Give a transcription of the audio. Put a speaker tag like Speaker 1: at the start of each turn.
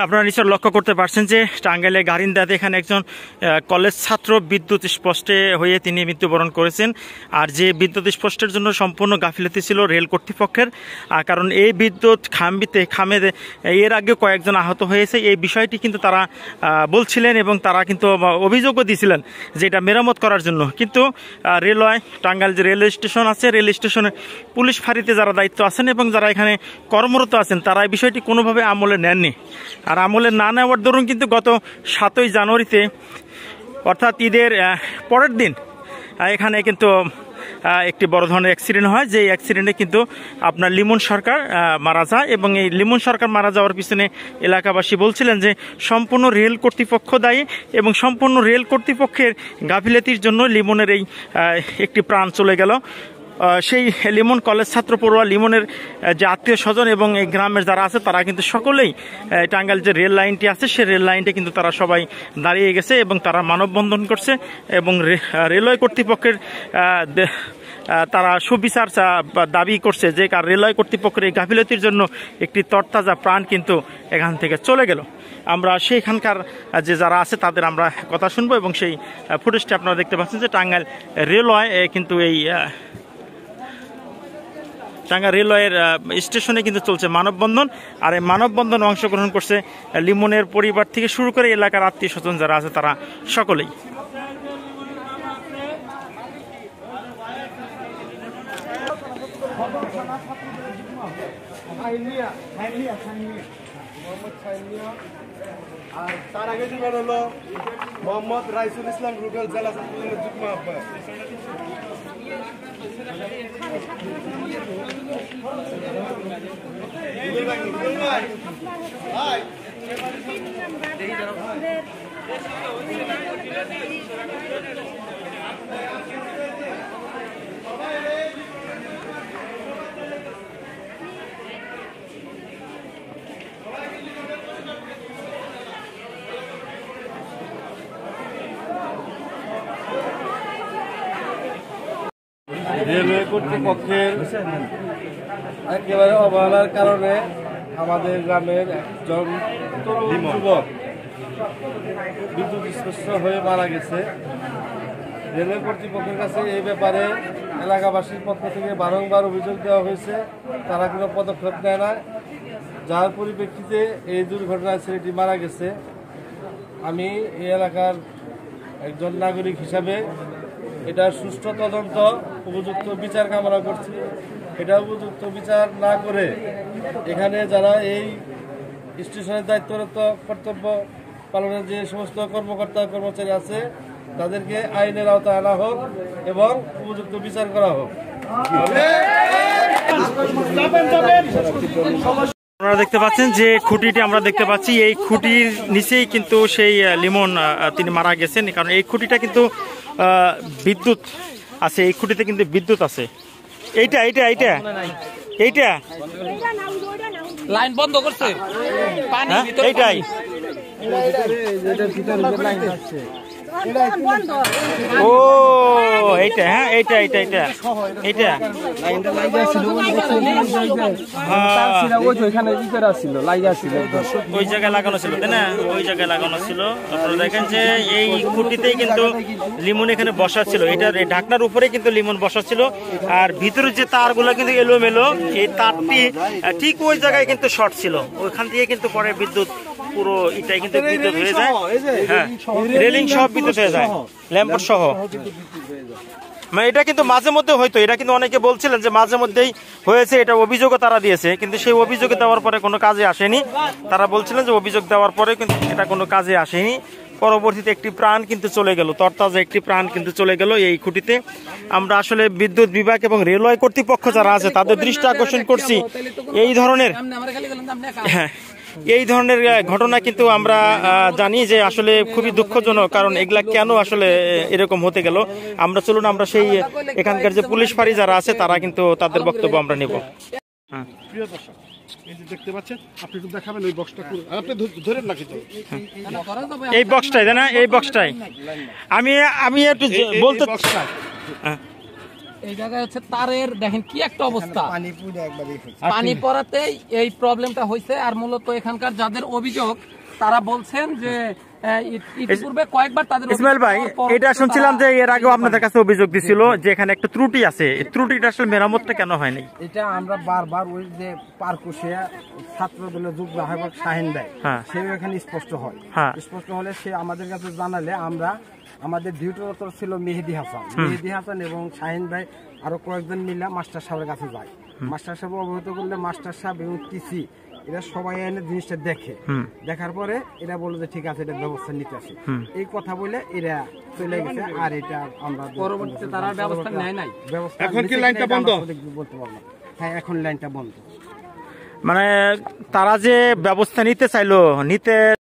Speaker 1: আপনারা নিশ্চয় লক্ষ্য করতে পারছেন যে টাঙ্গাইলে গারিন্দাতে এখানে একজন কলেজ ছাত্র বিদ্যুৎ স্পষ্টে হয়ে তিনি মৃত্যুবরণ করেছেন। আর যে বিদ্যুৎ স্পষ্টের জন্য সম্পূর্ণ গাফিলতি ছিল রেল কর্তৃপক্ষের, কারণ এই বিদ্যুৎ খামে এর আগে কয়েকজন আহত হয়েছে। এই বিষয়টি কিন্তু তারা বলছিলেন এবং তারা কিন্তু অভিযোগও দিয়েছিলেন যে এটা মেরামত করার জন্য। কিন্তু রেলওয়ে টাঙ্গাইল যে রেল স্টেশন আছে, রেল স্টেশনে পুলিশ ফাঁড়িতে যারা দায়িত্ব আছেন এবং যারা এখানে কর্মরত আছেন তারা এই বিষয়টি কোনোভাবে আমলে নেননি। আর আমলে না নেওয়ার দরুন কিন্তু গত 7ই জানুয়ারিতে অর্থাৎ ঈদের পরের দিন এখানে কিন্তু একটি বড় ধরনের অ্যাক্সিডেন্ট হয়। যে অ্যাক্সিডেন্টে কিন্তু আপনার লিমন সরকার মারা যায় এবং এই লিমন সরকার মারা যাওয়ার পিছনে এলাকাবাসী বলছিলেন যে সম্পূর্ণ রেল কর্তৃপক্ষ দায়ী এবং সম্পূর্ণ রেল কর্তৃপক্ষের গাফিলতির জন্য লিমনের এই একটি প্রাণ চলে গেল। সেই লিমন কলেজ ছাত্র পড়ুয়া লিমনের যে আত্মীয় স্বজন এবং এই গ্রামের যারা আছে তারা কিন্তু সকলেই টাঙ্গাইল যে রেল লাইনটি আছে সেই রেল লাইনটি কিন্তু তারা সবাই দাঁড়িয়ে গেছে এবং তারা মানববন্ধন করছে এবং রেলওয়ে কর্তৃপক্ষের তারা সুবিচার দাবি করছে যে রেলওয়ে কর্তৃপক্ষের এই গাফিলতির জন্য একটি তরতাজা প্রাণ কিন্তু এখান থেকে চলে গেল। আমরা সেইখানকার যে যারা আছে তাদের আমরা কথা শুনবো এবং সেই ফুটেজটা আপনারা দেখতে পাচ্ছেন যে টাঙ্গাইল রেলওয়ে কিন্তু এই টাঙ্গাইল রেলওয়ের স্টেশনে কিন্তু চলছে মানববন্ধন। আর এই মানববন্ধনে অংশগ্রহণ করছে লিমনের পরিবার থেকে শুরু করে এলাকার আত্মীয় স্বজন যারা আছে তারা সকলেই।
Speaker 2: আর তার আগে জীবন হলো মোহাম্মদ রাইসুল ইসলাম রুবেল জেলা ছাত্রলীগের যুগ্ম আহ্বায়ক। রেলওয়ে কর্তৃপক্ষের একেবারে অবহেলার কারণে আমাদের গ্রামের একজন যুবক বিদ্যুৎ স্পর্শ হয়ে মারা গেছে। রেলওয়ে কর্তৃপক্ষের কাছে এই ব্যাপারে এলাকাবাসীর পক্ষ থেকে বারংবার অভিযোগ দেওয়া হয়েছে, তারা কোনো পদক্ষেপ নেয় না, যার পরিপ্রেক্ষিতে এই দুর্ঘটনায় ছেলেটি মারা গেছে। আমি এই এলাকার একজন নাগরিক হিসাবে এটা সুষ্ঠু তদন্ত উপযুক্ত বিচার কামনা করছি। এটা উপযুক্ত বিচার না করে এখানে যারা এই স্টেশনের দায়িত্বরত কর্তব্য পালনের যে সমস্ত কর্মকর্তা কর্মচারী আছে তাদেরকে আইনের আওতায় আনা হোক এবং উপযুক্ত বিচার করা হোক।
Speaker 1: আপনারা দেখতে পাচ্ছেন যে খুঁটিটি আমরা দেখতে পাচ্ছি, এই খুঁটির নিচেই কিন্তু সেই লিমন তিনি মারা গেছেন। কারণ এই খুঁটিটা কিন্তু বিদ্যুৎ আছে, এই খুঁটিতে কিন্তু বিদ্যুৎ আছে। এইটা এইটা এইটা এইটা
Speaker 3: লাইন বন্ধ করছে,
Speaker 1: এইটাই ও এইটা, হ্যাঁ এইটা এইটা এইটা এইটা ওই জায়গায় লাগানো ছিল, তাই না? ওই জায়গায় লাগানো ছিল। আপনারা দেখেন যে এই খুঁটিতেই কিন্তু লিমন এখানে বসা ছিল, এটা ঢাকনার উপরে কিন্তু লিমন বসা ছিল। আর ভিতরে যে তারগুলো কিন্তু এলোমেলো, এই তারটি ঠিক ওই জায়গায় কিন্তু শর্ট ছিল, ওইখান থেকে কিন্তু পরে বিদ্যুৎ পুরো এটাই কিন্তু বিদ্যুৎ হয়ে যায়। হ্যাঁ, রেলিং সব বিদ্যুৎ হয়ে যায়, ল্যাম্পোর্ট সহ। মানে এটা কিন্তু মাঝে মধ্যে হয়তো, এটা কিন্তু অনেকে বলছিলেন যে মাঝে মধ্যেই হয়েছে, এটা অভিযোগও তারা দিয়েছে, কিন্তু সেই অভিযোগ দেওয়ার পরে কোনো কাজে আসেনি। তারা বলছিলেন যে অভিযোগ দেওয়ার পরে কিন্তু এটা কোনো কাজে আসেনি। পরবর্তীতে একটি প্রাণ কিন্তু চলে গেল, তরতাজা একটি প্রাণ কিন্তু চলে গেল এই খুঁটিতে। আমরা আসলে বিদ্যুৎ বিভাগ এবং রেলওয়ে কর্তৃপক্ষ যারা আছে তাদের দৃষ্টি আকর্ষণ করছি, এই ধরনের এই ধরনের ঘটনা কিন্তু আমরা জানি যে আসলে খুবই দুঃখজনক। কারণ এগুলা কেন আসলে এরকম হতে গেল, আমরা চলুন আমরা সেই এখানকার যে পুলিশ ফাঁড়ি যারা আছে তারা কিন্তু তাদের বক্তব্য আমরা নেব।
Speaker 2: প্রিয় দর্শক, এই যে দেখতে পাচ্ছেন, আপনি একটু দেখাবেন ওই বক্সটা, আপনি ধরেন না কিন্তু
Speaker 1: এই বক্সটাই, তাই না? এই বক্সটাই আমি একটু বলতে,
Speaker 4: এই জায়গায় হচ্ছে তারের দেখেন কি একটা অবস্থা,
Speaker 5: পানি পুড়ে একবারে
Speaker 4: পানি পড়াতেই এই প্রবলেমটা হয়েছে। আর মূলত এখানকার যাদের অভিযোগ তারা বলছেন যে ইতিপূর্বে কয়েকবার তাদের
Speaker 1: ইসমাইল ভাই, এটা শুনছিলাম যে এর আগেও আপনাদের কাছে অভিযোগ দিছিল যে এখানে একটা ত্রুটি আছে, এই ত্রুটিটা আসলে মেরামতটা কেন হয়নি?
Speaker 5: এটা আমরা বারবার ওই যে পার্কুশে ছাত্র দলের যুগ্ম আহ্বায়ক শাহিন ভাই,
Speaker 1: হ্যাঁ।
Speaker 5: সে এখানে স্পষ্ট হয়,
Speaker 1: হ্যাঁ।
Speaker 5: স্পষ্ট হলে সে আমাদের কাছে জানালে আমরা আমাদের ডিউটি অফিসার ছিল মেহেদি হাসান এবং শাহিন ভাই আরো কয়েকজন মিলে মাস্টার সাহেবের কাছে যায়। মাস্টার সাহেব অবহিত করলে মাস্টার সাহেব এবং টিসি এরা সবাই এনে জিনিসটা দেখে, দেখার পরে এরা বললো যে ঠিক আছে এটা ব্যবস্থা নিতে আসে, এই কথা বলে এরা চলে গেছে। আর এটা আমরা
Speaker 4: পরবর্তীতে তারা ব্যবস্থা নেয় নাই।
Speaker 5: ব্যবস্থা
Speaker 2: এখন কি
Speaker 5: নিতে
Speaker 2: লাইনটা
Speaker 5: এটা
Speaker 2: বন্ধ?
Speaker 5: আমরা সঠিক বলতে পারবো না। হ্যাঁ, এখন লাইনটা বন্ধ।
Speaker 1: মানে তারা যে ব্যবস্থা নিতে চাইলো, নিতে